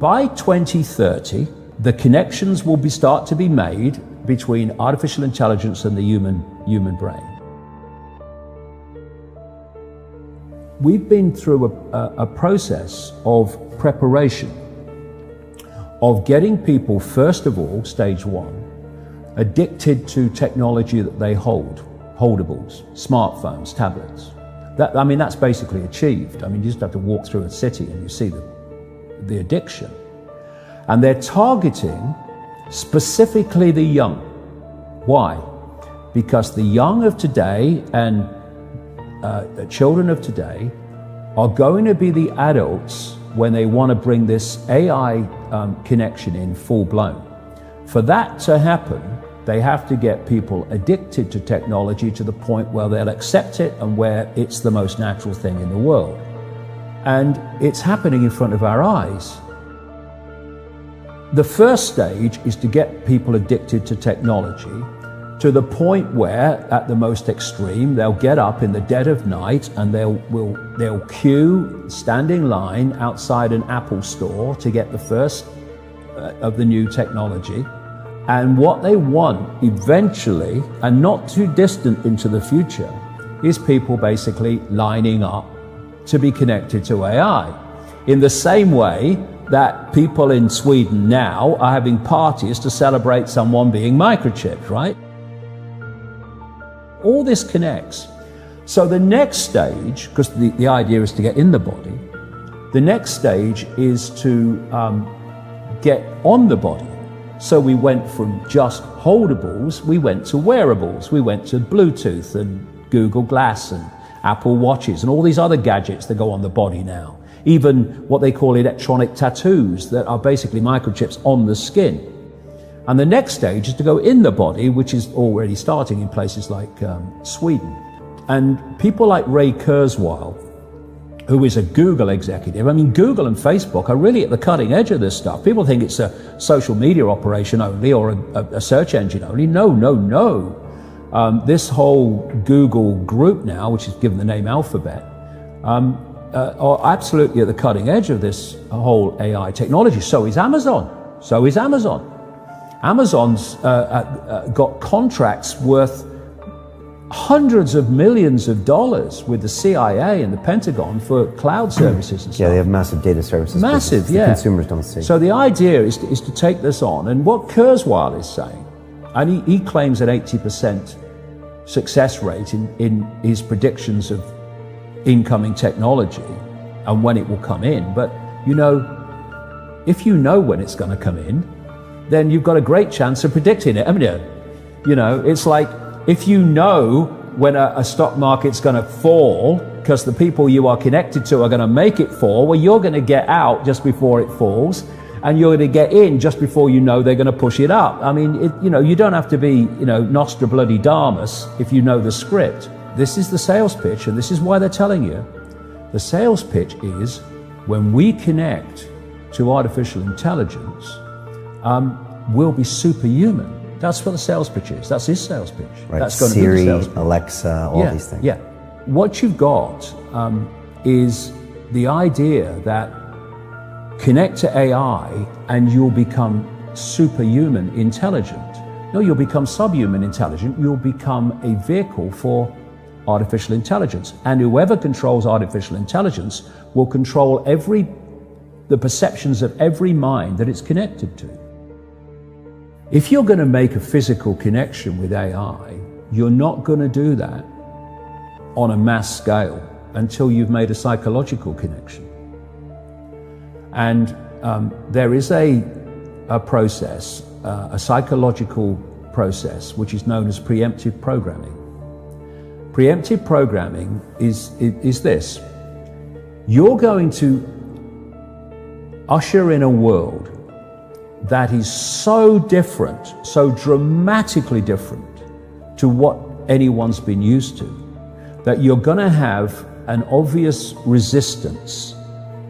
by 2030, the connections will start to be made between artificial intelligence and the human brain. We've been through a process of preparation, of getting people, first of all, stage one, addicted to technology that they hold, holdables, smartphones, tablets. That's basically achieved. You just have to walk through a city and you see the addiction. And they're targeting specifically the young. Why? Because the young of today and the children of today are going to be the adults when they want to bring this AI connection in full blown. For that to happen, they have to get people addicted to technology to the point where they'll accept it and where it's the most natural thing in the world. And it's happening in front of our eyes. The first stage is to get people addicted to technology to the point where, at the most extreme, they'll get up in the dead of night and they'll queue, stand in line outside an Apple store to get the first of the new technology. And what they want eventually, and not too distant into the future, is people basically lining up to be connected to AI. In the same way that people in Sweden now are having parties to celebrate someone being microchipped, right? All this connects. So the next stage, because the idea is to get in the body, the next stage is to get on the body. So we went from just holdables, we went to wearables, we went to Bluetooth and Google Glass and Apple Watches and all these other gadgets that go on the body now. Even what they call electronic tattoos that are basically microchips on the skin. And the next stage is to go in the body, which is already starting in places like Sweden. And people like Ray Kurzweil, who is a Google executive, Google and Facebook are really at the cutting edge of this stuff. People think it's a social media operation only or a search engine only. No. This whole Google group now, which is given the name Alphabet, are absolutely at the cutting edge of this whole AI technology. So is Amazon. Amazon's got contracts worth hundreds of millions of dollars with the CIA and the Pentagon for cloud services and stuff. Yeah, they have massive data services. Massive, yeah. Consumers don't see. So the idea is to take this on. And what Kurzweil is saying, and he claims an 80% success rate in his predictions of incoming technology and when it will come in. But if you know when it's going to come in, then you've got a great chance of predicting it, haven't you? It's like if you know when a stock market's going to fall because the people you are connected to are going to make it fall, well, you're going to get out just before it falls and you're going to get in just before you know they're going to push it up. You don't have to be, Nostradamus if you know the script. This is the sales pitch, and this is why they're telling you. The sales pitch is when we connect to artificial intelligence, we'll be superhuman. That's what the sales pitch is. That's his sales pitch. Right. That's going Siri, to be the sales pitch. Alexa, all these things. Yeah. What you've got is the idea that connect to AI and you'll become superhuman intelligent. No, you'll become subhuman intelligent. You'll become a vehicle for artificial intelligence. And whoever controls artificial intelligence will control the perceptions of every mind that it's connected to. If you're going to make a physical connection with AI, you're not going to do that on a mass scale until you've made a psychological connection. And there is a process, a psychological process, which is known as preemptive programming. Preemptive programming is this. You're going to usher in a world that is so different, so dramatically different to what anyone's been used to, that you're going to have an obvious resistance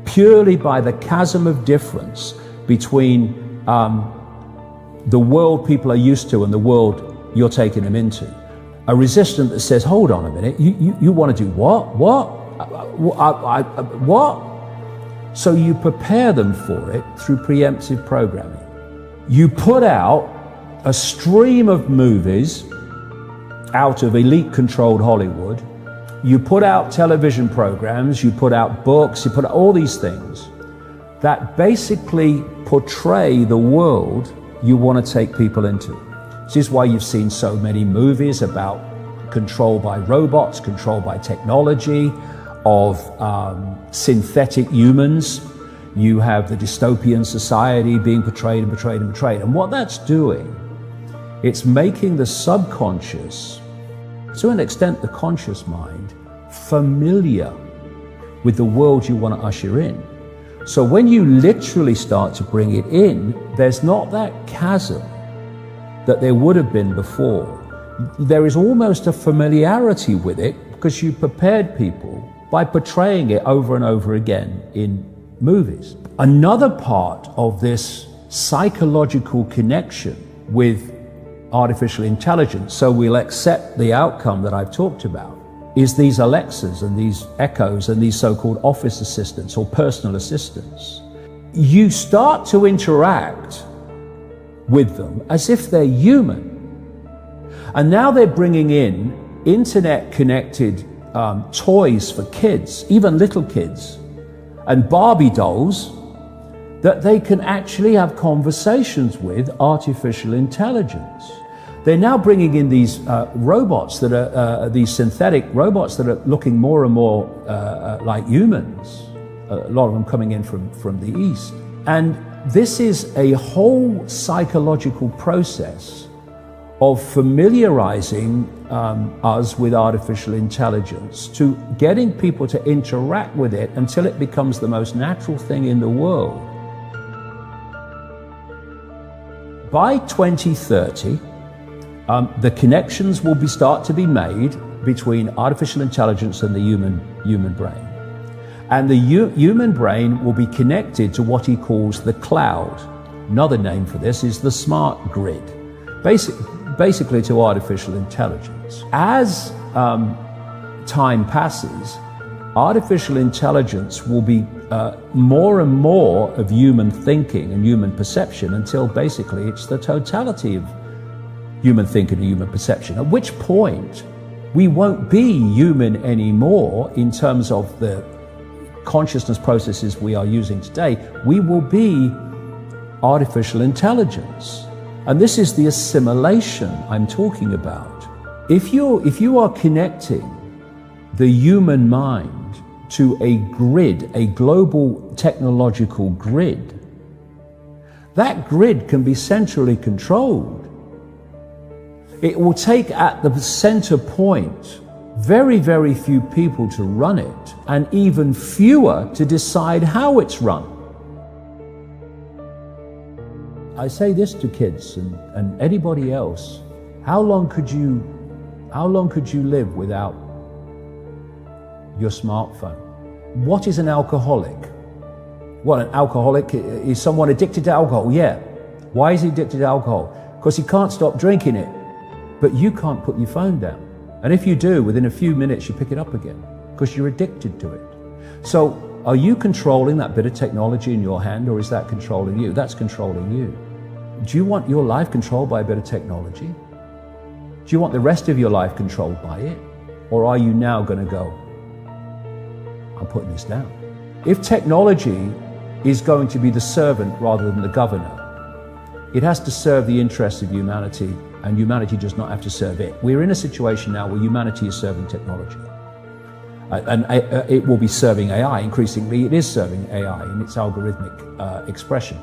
purely by the chasm of difference between the world people are used to and the world you're taking them into. A resistance that says, hold on a minute, you want to do what? What? So you prepare them for it through preemptive programming. You put out a stream of movies out of elite-controlled Hollywood. You put out television programs, you put out books, you put out all these things that basically portray the world you want to take people into. This is why you've seen so many movies about control by robots, control by technology, of synthetic humans. You have the dystopian society being portrayed and portrayed and portrayed. And what that's doing, it's making the subconscious, to an extent the conscious mind, familiar with the world you want to usher in. So when you literally start to bring it in, there's not that chasm that there would have been before. There is almost a familiarity with it because you prepared people by portraying it over and over again in movies. Another part of this psychological connection with artificial intelligence, so we'll accept the outcome that I've talked about, is these Alexas and these Echoes and these so-called office assistants or personal assistants. You start to interact with them as if they're human. And now they're bringing in internet-connected toys for kids, even little kids, and Barbie dolls that they can actually have conversations with artificial intelligence. They're now bringing in these robots that are these synthetic robots that are looking more and more like humans, a lot of them coming in from the East. And this is a whole psychological process of familiarizing us with artificial intelligence, to getting people to interact with it until it becomes the most natural thing in the world. By 2030, the connections will start to be made between artificial intelligence and the human brain. And the human brain will be connected to what he calls the cloud. Another name for this is the smart grid. Basically to artificial intelligence. As time passes, artificial intelligence will be more and more of human thinking and human perception until basically it's the totality of human thinking and human perception, at which point we won't be human anymore in terms of the consciousness processes we are using today. We will be artificial intelligence. And this is the assimilation I'm talking about. If you are connecting the human mind to a grid, a global technological grid, that grid can be centrally controlled. It will take at the center point very, very few people to run it, and even fewer to decide how it's run. I say this to kids and anybody else: how long could you live without your smartphone? What is an alcoholic? Well, an alcoholic is someone addicted to alcohol. Yeah. Why is he addicted to alcohol? Because he can't stop drinking it. But you can't put your phone down. And if you do, within a few minutes you pick it up again because you're addicted to it. So are you controlling that bit of technology in your hand, or is that controlling you? That's controlling you. Do you want your life controlled by a bit of technology? Do you want the rest of your life controlled by it? Or are you now going to go, I'm putting this down? If technology is going to be the servant rather than the governor, it has to serve the interests of humanity, and humanity does not have to serve it. We're in a situation now where humanity is serving technology. And it will be serving AI. Increasingly, it is serving AI in its algorithmic expression.